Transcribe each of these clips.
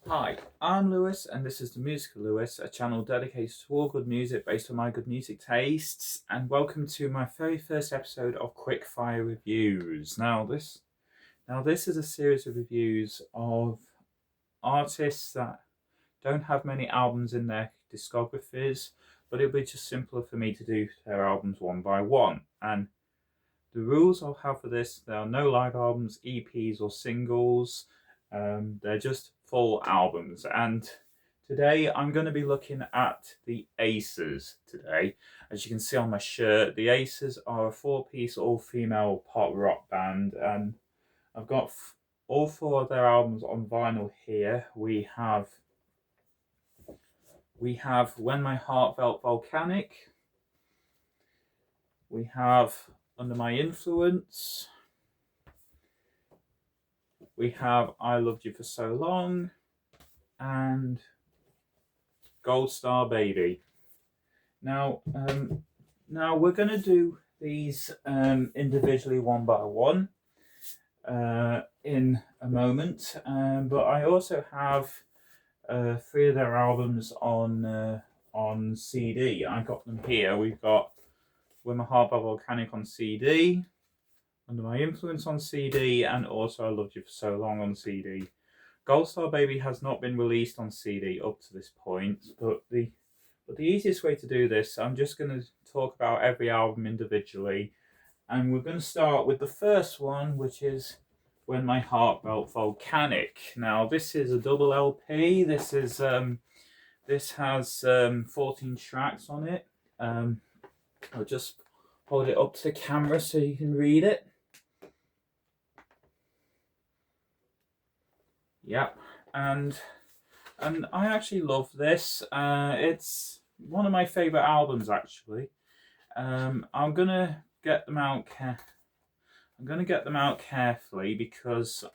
Hi, I'm Lewis and this is the MusicaLewis, a channel dedicated to all good music based on my good music tastes, and welcome to my very first episode of Quickfire Reviews. This is a series of reviews of artists that don't have many albums in their discographies, but it'll be just simpler for me to do their albums one by one. And the rules I'll have for this: there are no live albums, EPs or singles. They're just full albums. And today I'm going to be looking at the Aces today. As you can see on my shirt, the Aces are a four-piece all-female pop rock band, and I've got all four of their albums on vinyl here. We have When My Heart Felt Volcanic. We have Under My Influence. We have I Loved You for So Long and Gold Star Baby. Now we're going to do these individually one by one in a moment, but I also have three of their albums on CD. I got them here. We've got When My Heart Felt Volcanic on CD, Under My Influence on CD, and also I Loved You for So Long on CD. Gold Star Baby has not been released on CD up to this point, but the easiest way to do this, I'm just going to talk about every album individually, and we're going to start with the first one, which is When My Heart Felt Volcanic. Now, this is a double LP. This has 14 tracks on it. I'll just hold it up to the camera so you can read it. Yep, and I actually love this. It's one of my favorite albums, actually. I'm gonna get them out. I'm gonna get them out carefully because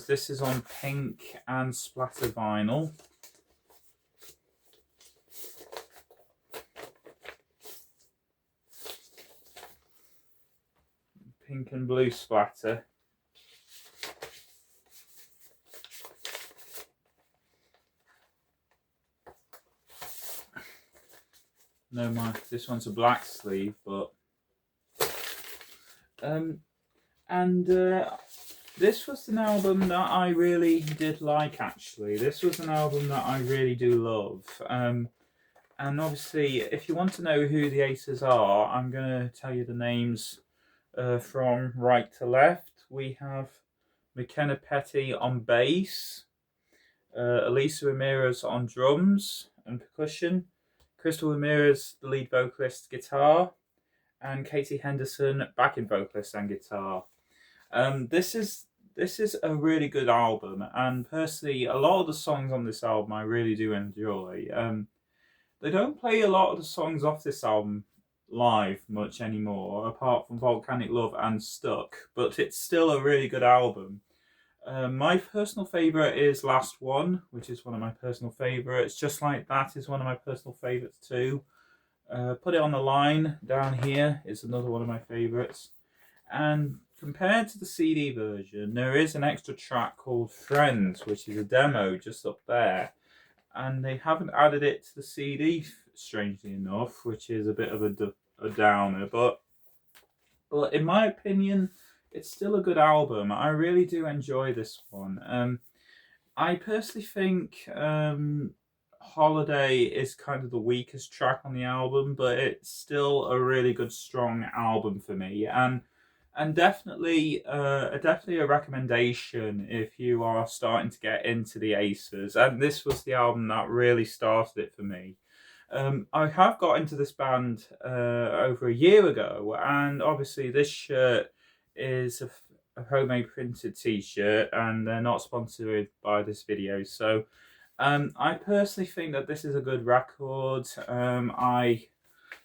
this is on pink and splatter vinyl. Pink and blue splatter. No, this one's a black sleeve, but this was an album that I really did like. Actually, this was an album that I really do love. And obviously, if you want to know who the Aces are, I'm going to tell you the names from right to left. We have McKenna Petty on bass, Elisa Ramirez on drums and percussion, Crystal Ramirez, the lead vocalist, guitar, and Katie Henderson, backing vocalist and guitar. This is a really good album, and personally, a lot of the songs on this album I really do enjoy. They don't play a lot of the songs off this album live much anymore, apart from Volcanic Love and Stuck, but it's still a really good album. My personal favourite is Last One, which is one of my personal favourites. Just Like That is one of my personal favourites too. Put It on the Line down here is another one of my favourites. And compared to the CD version, there is an extra track called Friends, which is a demo just up there. And they haven't added it to the CD, strangely enough, which is a bit of a downer. But in my opinion, it's still a good album. I really do enjoy this one. I personally think Holiday is kind of the weakest track on the album, but it's still a really good, strong album for me. And definitely a recommendation if you are starting to get into the Aces. And this was the album that really started it for me. I have got into this band over a year ago, and obviously this shirt is a homemade printed t-shirt, and they're not sponsored by this video. So I personally think that this is a good record. I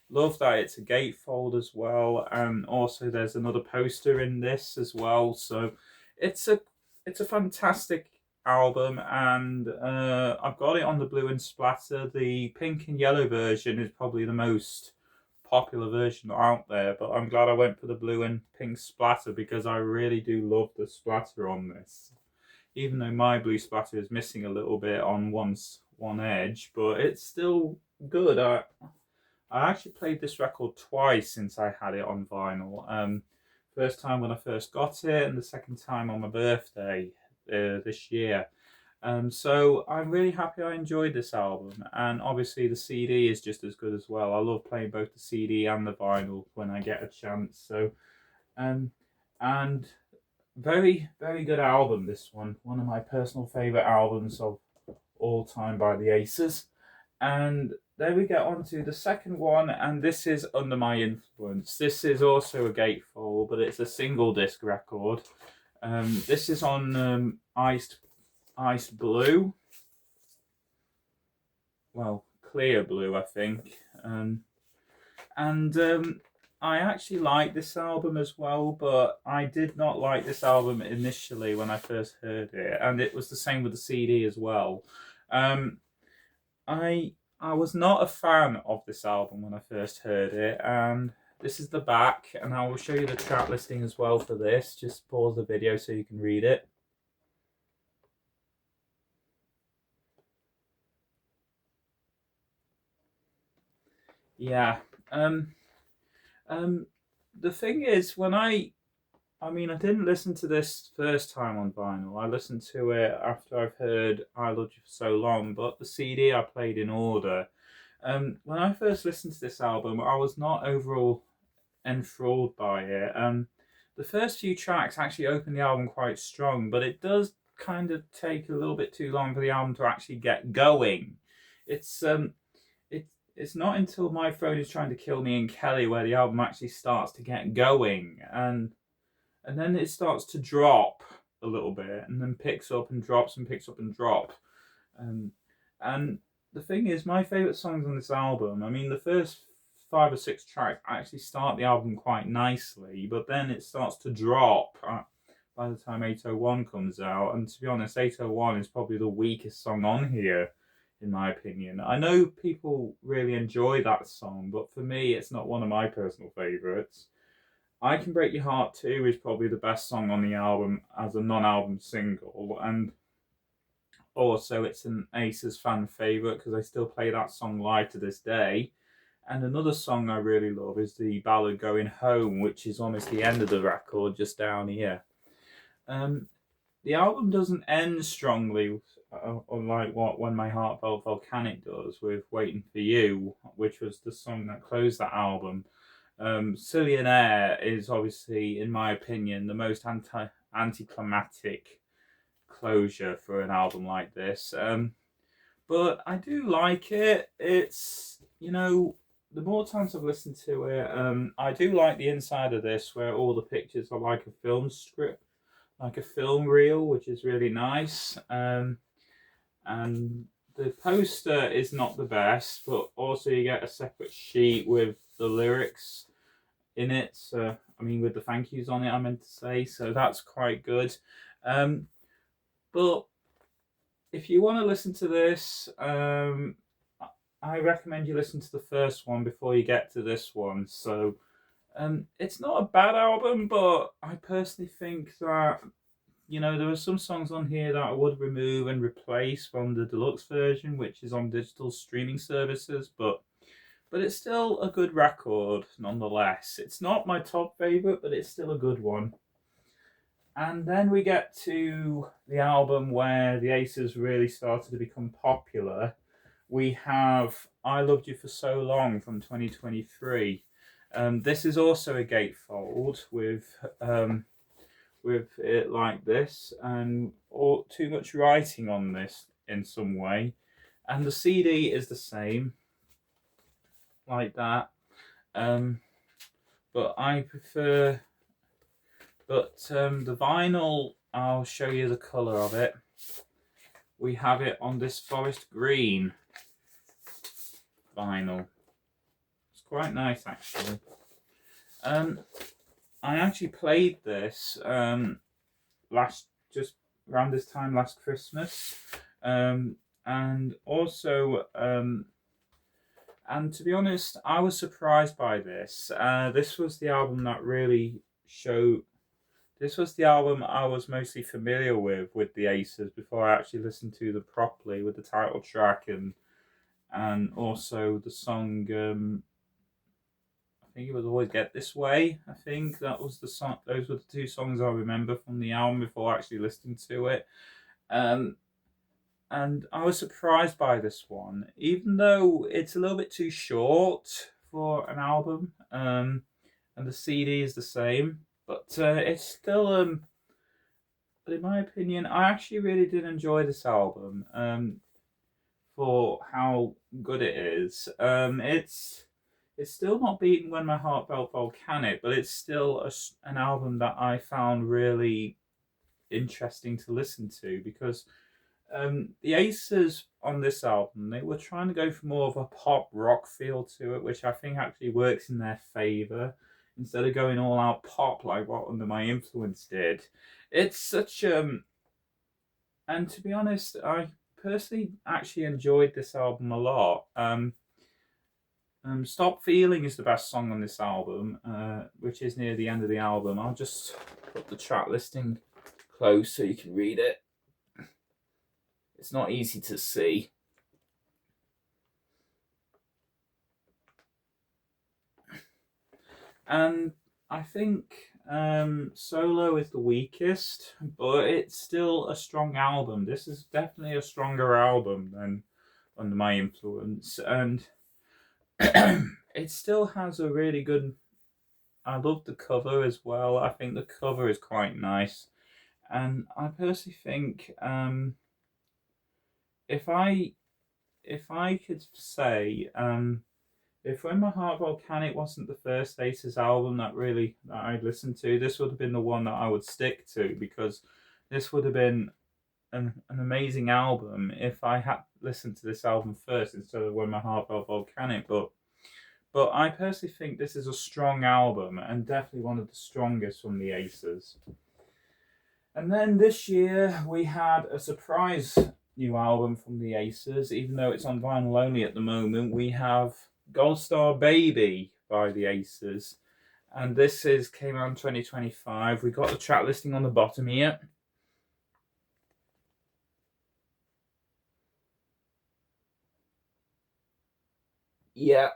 love that it's a gatefold as well, and also there's another poster in this as well. So it's a fantastic album, and I've got it on the blue and splatter. The pink and yellow version is probably the most popular version out there, but I'm glad I went for the blue and pink splatter because I really do love the splatter on this. even though my blue splatter is missing a little bit on one edge, but it's still good. I actually played this record twice since I had it on vinyl. First time when I first got it, and the second time on my birthday this year. So I'm really happy I enjoyed this album, and obviously the CD is just as good as well. I love playing both the CD and the vinyl when I get a chance. So, and very, very good album, this one. One of my personal favourite albums of all time by the Aces. And there we get on to the second one, and this is Under My Influence. This is also a gatefold, but it's a single disc record. This is on Ice Blue. Well, clear blue, I think. I actually like this album as well, but I did not like this album initially when I first heard it, and it was the same with the CD as well. I was not a fan of this album when I first heard it, and this is the back, and I will show you the track listing as well for this. Just pause the video so you can read it. Yeah. The thing is, when I didn't listen to this first time on vinyl. I listened to it after I've heard I Loved You For So Long, but the CD I played in order. When I first listened to this album, I was not overall enthralled by it. The first few tracks actually open the album quite strong, but it does kind of take a little bit too long for the album to actually get going. It's not until My Phone Is Trying to Kill Me and Kelly where the album actually starts to get going, and then it starts to drop a little bit, and then picks up and drops and picks up and drop. And the thing is, my favourite songs on this album, the first 5 or 6 tracks actually start the album quite nicely, but then it starts to drop by the time 801 comes out. And to be honest, 801 is probably the weakest song on here, in my opinion. I know people really enjoy that song, but for me, it's not one of my personal favourites. I Can Break Your Heart Too is probably the best song on the album as a non-album single, and also it's an Aces fan favourite because I still play that song live to this day. And another song I really love is the ballad Going Home, which is almost the end of the record, just down here. The album doesn't end strongly, unlike what When My Heart Felt Volcanic does with Waiting For You, which was the song that closed that album. Cillionaire is obviously, in my opinion, the most anticlimactic closure for an album like this. But I do like it. It's, the more times I've listened to it, I do like the inside of this where all the pictures are like a film script, like a film reel, which is really nice. And the poster is not the best, but also you get a separate sheet with the lyrics in it. So, with the thank yous on it, I meant to say. So that's quite good. But if you want to listen to this, I recommend you listen to the first one before you get to this one. So, it's not a bad album, but I personally think that, there are some songs on here that I would remove and replace from the deluxe version, which is on digital streaming services, but it's still a good record nonetheless. It's not my top favourite, but it's still a good one. And then we get to the album where the Aces really started to become popular. We have I Loved You For So Long from 2023. This is also a gatefold with it like this, and too much writing on this in some way. And the CD is the same, like that. But I prefer... But the vinyl, I'll show you the colour of it. We have it on this forest green vinyl. It's quite nice, actually. I actually played this just around this time last Christmas, and also and to be honest, I was surprised by this. This was the album that really showed This was the album I was mostly familiar with the Aces before I actually listened to them properly with the title track and also the song. I think it was Always Get This Way. I think that was the song. Those were the two songs I remember from the album before actually listening to it. Um, and I was surprised by this one, even though it's a little bit too short for an album. And the CD is the same, but it's still But in my opinion, I actually really did enjoy this album. For how good it is. It's still not beaten When My Heart Felt Volcanic, but it's still an album that I found really interesting to listen to because the Aces on this album, they were trying to go for more of a pop rock feel to it, which I think actually works in their favour instead of going all out pop like what Under My Influence did. It's such and to be honest, I personally actually enjoyed this album a lot. Stop Feeling is the best song on this album, which is near the end of the album. I'll just put the track listing close so you can read it. It's not easy to see. And I think Solo is the weakest, but it's still a strong album. This is definitely a stronger album than Under My Influence. And it still has a really good. I love the cover as well. I think the cover is quite nice, and I personally think if I could say if When My Heart Volcanic wasn't the first Aces album that I'd listened to, this would have been the one that I would stick to because this would have been an amazing album if I had listened to this album first instead of When My Heart Felt Volcanic. But I personally think this is a strong album and definitely one of the strongest from the Aces. And then this year we had a surprise new album from the Aces, even though it's on vinyl only at the moment. We have Gold Star Baby by the Aces, and came out in 2025. We got the track listing on the bottom here. Yeah.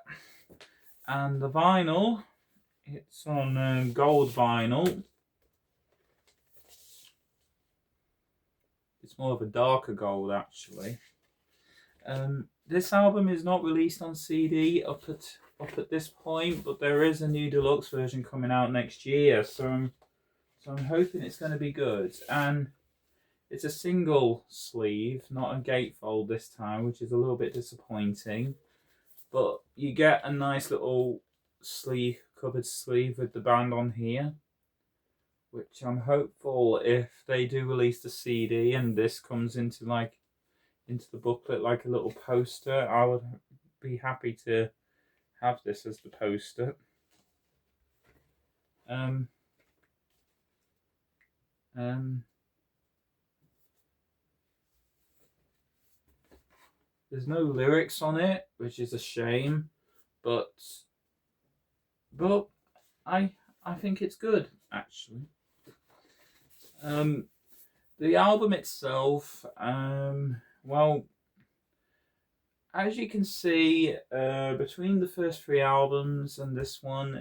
And the vinyl, it's on gold vinyl. It's more of a darker gold, actually. This album is not released on CD up at this point, but there is a new deluxe version coming out next year, so I'm hoping it's going to be good. And it's a single sleeve, not a gatefold this time, which is a little bit disappointing. But you get a nice little covered sleeve with the band on here, which I'm hopeful if they do release the CD and this comes into the booklet like a little poster, I would be happy to have this as the poster. There's no lyrics on it, which is a shame, but I think it's good actually. The album itself, well, as you can see, between the first three albums and this one,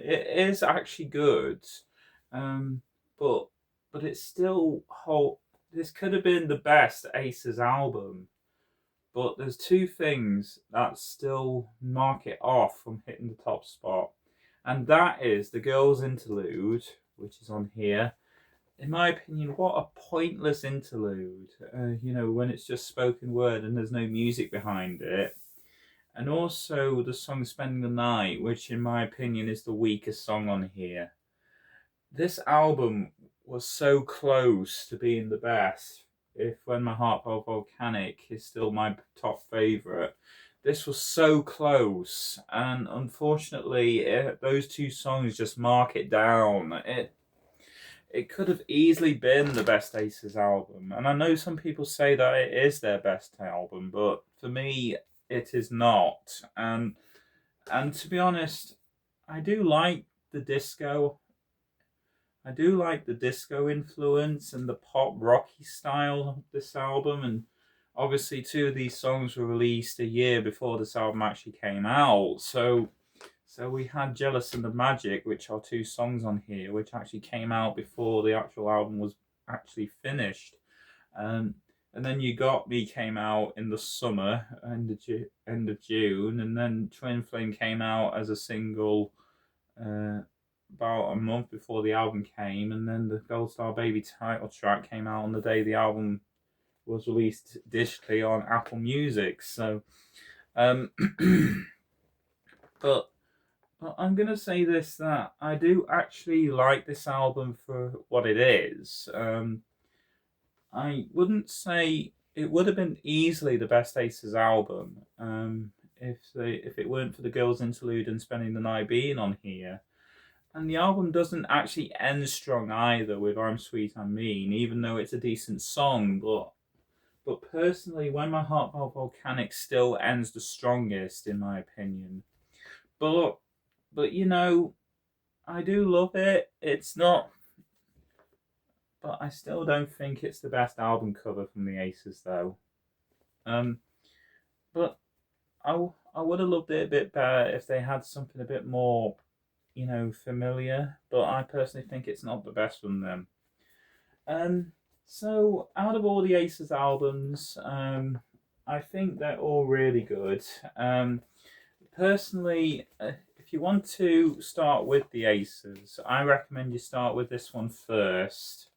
it is actually good, but it's still This could have been the best Aces album, but there's two things that still mark it off from hitting the top spot, and that is the Girls Interlude, which is on here. In my opinion, what a pointless interlude. When it's just spoken word and there's no music behind it. And also the song Spending the Night, which in my opinion is the weakest song on here. This album was so close to being the best. If When My Heart Felt Volcanic is still my top favourite, this was so close. And unfortunately, those two songs just mark it down. It could have easily been the best Aces album, and I know some people say that it is their best album, but for me, it is not. And to be honest, I do like the disco. I do like the disco influence and the pop rocky style of this album, and obviously two of these songs were released a year before this album actually came out. So we had Jealous and the Magic, which are two songs on here, which actually came out before the actual album was actually finished. Um, and then You Got Me came out in the summer, end of June, and then Twin Flame came out as a single uh, about a month before the album came, and then the Gold Star Baby title track came out on the day the album was released digitally on Apple Music. So, um, but I'm gonna say this, that I do actually like this album for what it is. I wouldn't say it would have been easily the best Aces album if it weren't for the Girls Interlude and Spending the Night being on here. And the album doesn't actually end strong either with I'm Sweet I'm Mean, even though it's a decent song. But personally, When My Heart Felt Volcanic still ends the strongest in my opinion. But you know, I do love it. It's not, but I still don't think it's the best album cover from the Aces though. Um, but I would have loved it a bit better if they had something a bit more, familiar. But I personally think it's not the best from them. So out of all the Aces albums, I think they're all really good. Personally, if you want to start with the Aces, I recommend you start with this one first,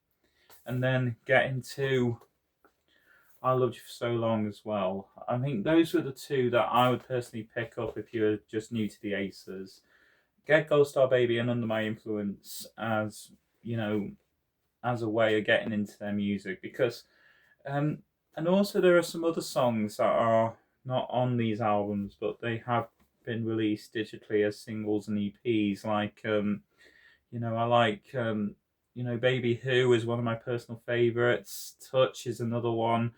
and then get into I Loved You for So Long as well. I think those were the two that I would personally pick up if you're just new to the Aces. Get Gold Star Baby and Under My Influence as, as a way of getting into their music, because and also there are some other songs that are not on these albums, but they have been released digitally as singles and EPs. Like I like Baby Who is one of my personal favorites. Touch is another one.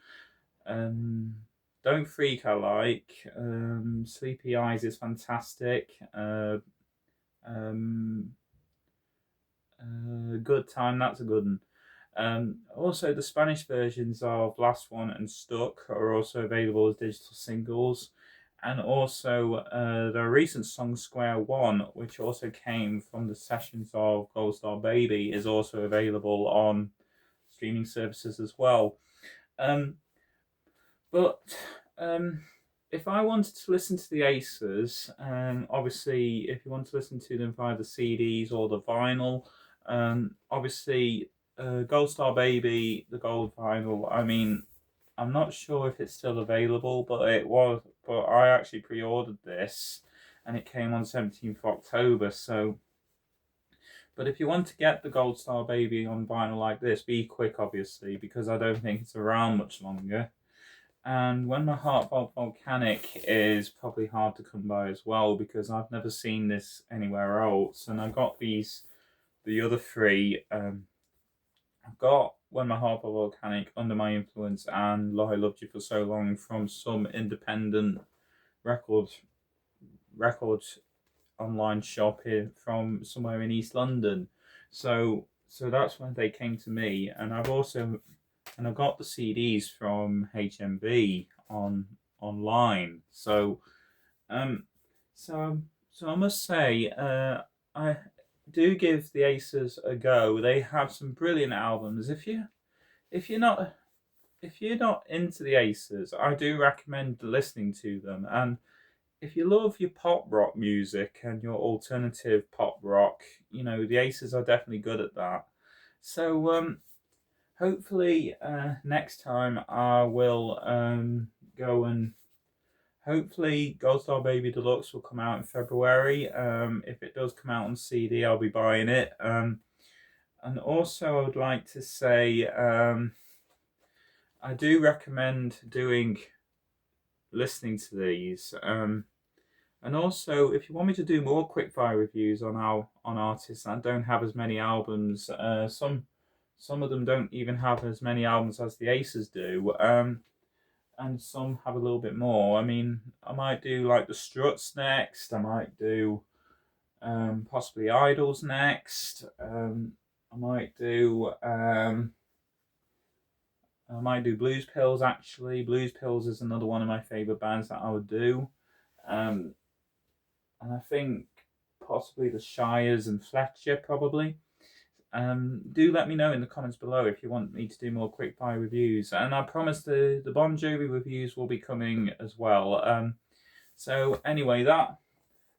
um Don't Freak I like. Sleepy Eyes is fantastic. Um Good Time, that's a good one. Also, the Spanish versions of Last One and Stuck are also available as digital singles. And also, their recent song Square One, which also came from the sessions of Gold Star Baby, is also available on streaming services as well. Um, but um, if I wanted to listen to the Aces, obviously, if you want to listen to them via the CDs or the vinyl, obviously, Gold Star Baby, the gold vinyl. I mean, I'm not sure if it's still available, but it was. But I actually pre-ordered this, and it came on 17th October. So, but if you want to get the Gold Star Baby on vinyl like this, be quick, obviously, because I don't think it's around much longer. And When My Heart Felt Volcanic is probably hard to come by as well, because I've never seen this anywhere else. And I got the other three. I've got When My Heart Felt Volcanic, Under My Influence, and I Loved You for So Long from some independent record record online shop here from somewhere in East London. So that's when they came to me, and I've got the CDs from HMV online. Um so I must say, I do give the Aces a go. They have some brilliant albums. If you're not if you're not into the Aces, I do recommend listening to them. And if you love your pop rock music and your alternative pop rock, the Aces are definitely good at that. So hopefully next time I will go and hopefully Gold Star Baby Deluxe will come out in February. If it does come out on CD, I'll be buying it. And also, I would like to say, I do recommend listening to these. And also, if you want me to do more quickfire reviews on artists that don't have as many albums, some of them don't even have as many albums as the Aces do. And some have a little bit more. I mean, I might do like the Struts next. I might do possibly Idols next. I might do Blues Pills actually. Blues Pills is another one of my favourite bands that I would do. And I think possibly the Shires and Fletcher probably. Do let me know in the comments below if you want me to do more quickfire reviews. And I promise the Bon Jovi reviews will be coming as well. So anyway,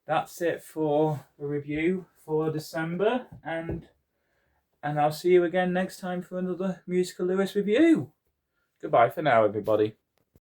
that's it for the review for December, and I'll see you again next time for another MusicaLewis review. Goodbye for now, everybody.